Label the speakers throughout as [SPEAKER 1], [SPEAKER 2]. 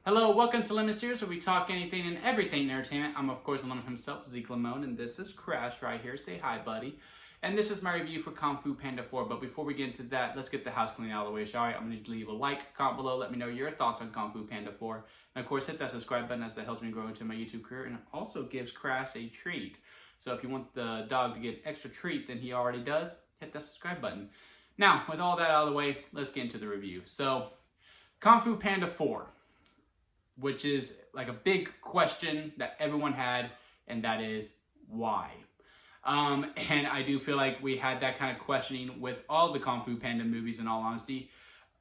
[SPEAKER 1] Hello, welcome to Lemon Steers, where we talk anything and everything in entertainment. I'm, of course, Lemon himself, Zeke Lemon, and this is Crash right here. Say hi, buddy. And this is my review for Kung Fu Panda 4, but before we get into that, let's get the house cleaning out of the way, shall we? I'm going to leave a like, comment below, let me know your thoughts on Kung Fu Panda 4. And, of course, hit that subscribe button as that helps me grow into my YouTube career, and it also gives Crash a treat. So if you want the dog to get an extra treat than he already does, hit that subscribe button. Now, with all that out of the way, let's get into the review. So, Kung Fu Panda 4. Which is like a big question that everyone had, and that is why. And I do feel like we had that kind of questioning with all the Kung Fu Panda movies, in all honesty.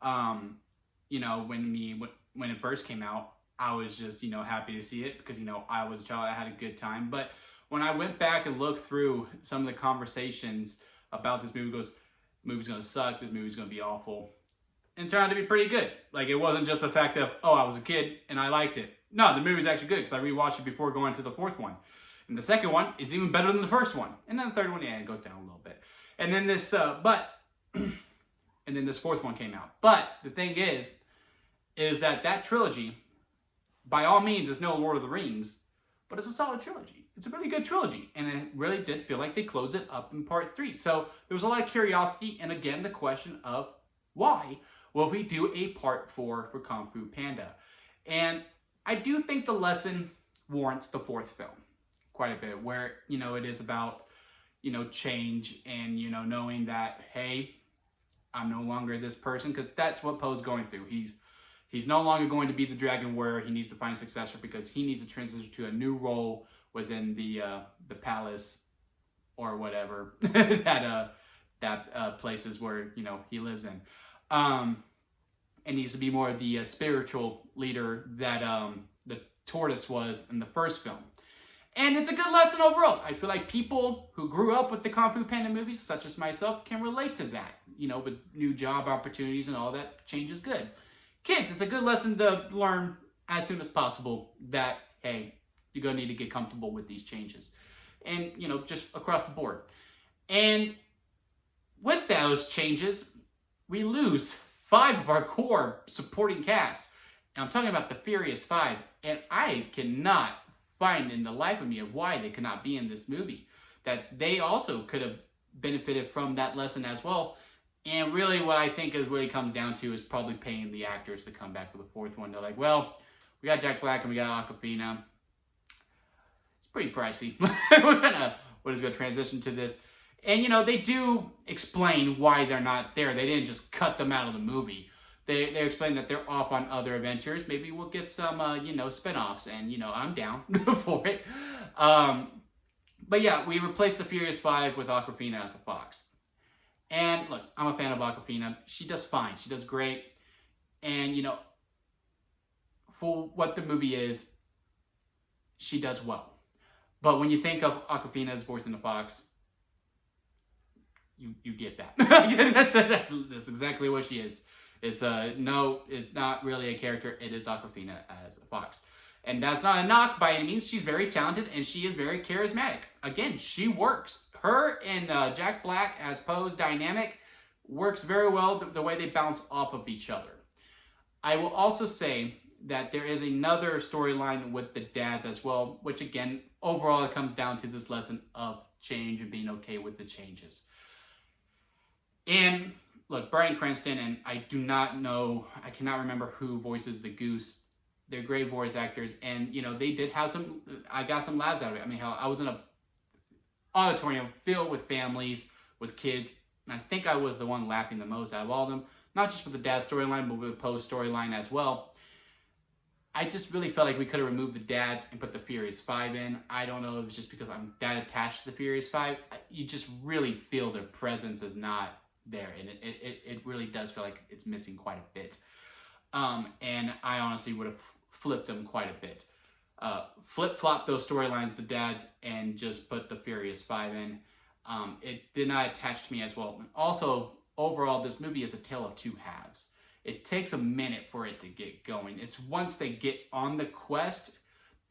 [SPEAKER 1] You know, when it first came out, I was just, happy to see it because, I was a child, I had a good time. But when I went back and looked through some of the conversations about this movie's gonna suck, this movie's gonna be awful, and turned out to be pretty good. Like, it wasn't just the fact of, oh, I was a kid and I liked it. No, the movie's actually good because I rewatched it before going to the fourth one. And the second one is even better than the first one. And then the third one, yeah, it goes down a little bit. And then this, and then this fourth one came out. But the thing is that trilogy, by all means, is no Lord of the Rings, but it's a solid trilogy. It's a really good trilogy. And it really did feel like they closed it up in part 3. So there was a lot of curiosity, and again, the question of why will we do a part 4 for Kung Fu Panda? And I do think the lesson warrants the fourth film quite a bit, where, it is about, change and, knowing that, hey, I'm no longer this person, because that's what Poe's going through. He's no longer going to be the Dragon Warrior. He needs to find a successor because he needs to transition to a new role within the palace or whatever that places where, he lives in. And needs to be more of the spiritual leader that the tortoise was in the first film. And it's a good lesson overall. I feel like people who grew up with the Kung Fu Panda movies, such as myself, can relate to that. With new job opportunities and all that, change is good. Kids, it's a good lesson to learn as soon as possible that, hey, you're going to need to get comfortable with these changes. And, just across the board. And with those changes, we lose 5 of our core supporting cast. And I'm talking about the Furious 5. And I cannot find in the life of me of why they could not be in this movie. That they also could have benefited from that lesson as well. And really what I think is really comes down to is probably paying the actors to come back for the fourth one. They're like, well, we got Jack Black and we got Awkwafina. It's pretty pricey. We're just going to transition to this. And, they do explain why they're not there. They didn't just cut them out of the movie. They explain that they're off on other adventures. Maybe we'll get some, spin-offs. And, I'm down for it. But, yeah, we replaced the Furious 5 with Awkwafina as a fox. And, look, I'm a fan of Awkwafina. She does fine. She does great. And, for what the movie is, she does well. But when you think of Awkwafina as voicing the fox, you get that. that's exactly what she is. It's not really a character. It is Awkwafina as a fox. And that's not a knock by any means. She's very talented and she is very charismatic. Again, she works. Her and Jack Black as Poe's dynamic works very well the way they bounce off of each other. I will also say that there is another storyline with the dads as well, which again, overall it comes down to this lesson of change and being okay with the changes. And look, Bryan Cranston, and I cannot remember who voices the goose. They're great voice actors, and they did have I got some laughs out of it. I mean, hell, I was in a auditorium filled with families, with kids, and I think I was the one laughing the most out of all of them. Not just with the dad storyline, but with the Poe storyline as well. I just really felt like we could have removed the dads and put the Furious 5 in. I don't know if it's just because I'm that attached to the Furious 5. You just really feel their presence is not there, and it really does feel like it's missing quite a bit. And I honestly would have flipped them quite a bit. Flip-flop those storylines, the dads, and just put the Furious 5 in. It did not attach to me as well. Also, overall, this movie is a tale of two halves. It takes a minute for it to get going. It's once they get on the quest,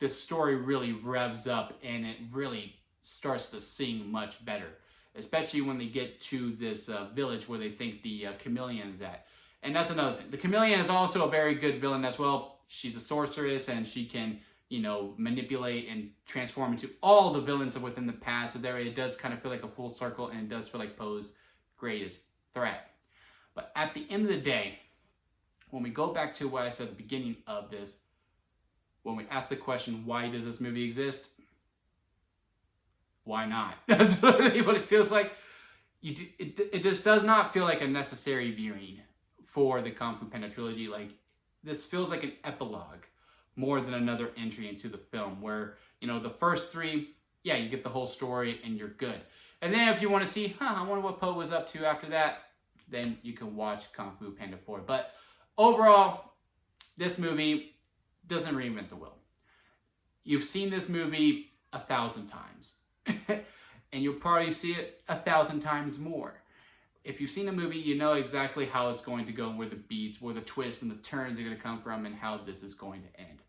[SPEAKER 1] the story really revs up and it really starts to sing much better. Especially when they get to this village where they think the chameleon's at. And that's another thing. The Chameleon is also a very good villain as well. She's a sorceress, and she can, you know, manipulate and transform into all the villains within the past. So there it does kind of feel like a full circle, and it does feel like Poe's greatest threat. But at the end of the day, when we go back to what I said at the beginning of this, when we ask the question, why does this movie exist? Why not? That's literally what it feels like. It just does not feel like a necessary viewing for the Kung Fu Panda trilogy. Like, this feels like an epilogue more than another entry into the film where, you know, the first three, yeah, you get the whole story and you're good. And then if you want to see, I wonder what Poe was up to after that, then you can watch Kung Fu Panda 4. But overall, this movie doesn't reinvent the wheel. You've seen this movie 1,000 times. And you'll probably see it 1,000 times more. If you've seen the movie, you know exactly how it's going to go, where the beats, where the twists and the turns are going to come from, and how this is going to end.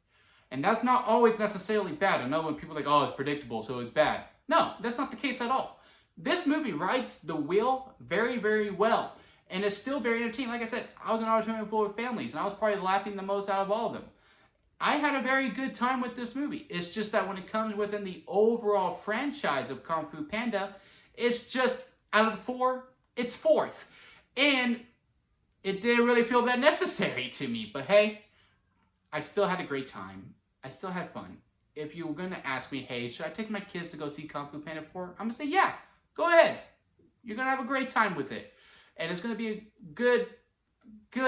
[SPEAKER 1] And that's not always necessarily bad. I know when people are like, oh, it's predictable, so it's bad. No, that's not the case at all. This movie rides the wheel very, very well. And it's still very entertaining. Like I said, I was in an auditorium full of families, and I was probably laughing the most out of all of them. I had a very good time with this movie. It's just that when it comes within the overall franchise of Kung Fu Panda, it's just, out of the 4, it's 4th. And it didn't really feel that necessary to me. But hey, I still had a great time. I still had fun. If you were going to ask me, hey, should I take my kids to go see Kung Fu Panda 4? I'm going to say, yeah, go ahead. You're going to have a great time with it. And it's going to be a good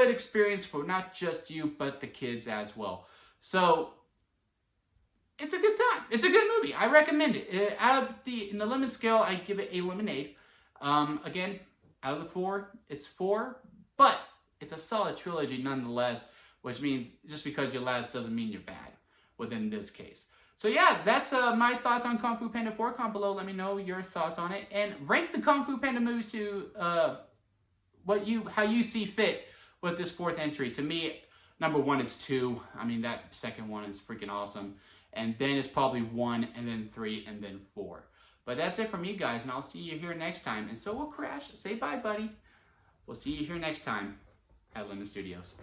[SPEAKER 1] experience for not just you, but the kids as well. So, it's a good time. It's a good movie. I recommend it. In the lemon scale, I give it a lemonade. Again, out of the 4, it's 4, but it's a solid trilogy nonetheless, which means just because you're last doesn't mean you're bad within this case. So yeah, that's my thoughts on Kung Fu Panda 4. Comment below, let me know your thoughts on it, and rank the Kung Fu Panda movies to how you see fit with this 4th entry. To me, number 1 is 2. I mean, that second one is freaking awesome. And then it's probably 1, and then 3, and then 4. But that's it from me, guys, and I'll see you here next time. And so will Crash. Say bye, buddy. We'll see you here next time at Lemon Studios.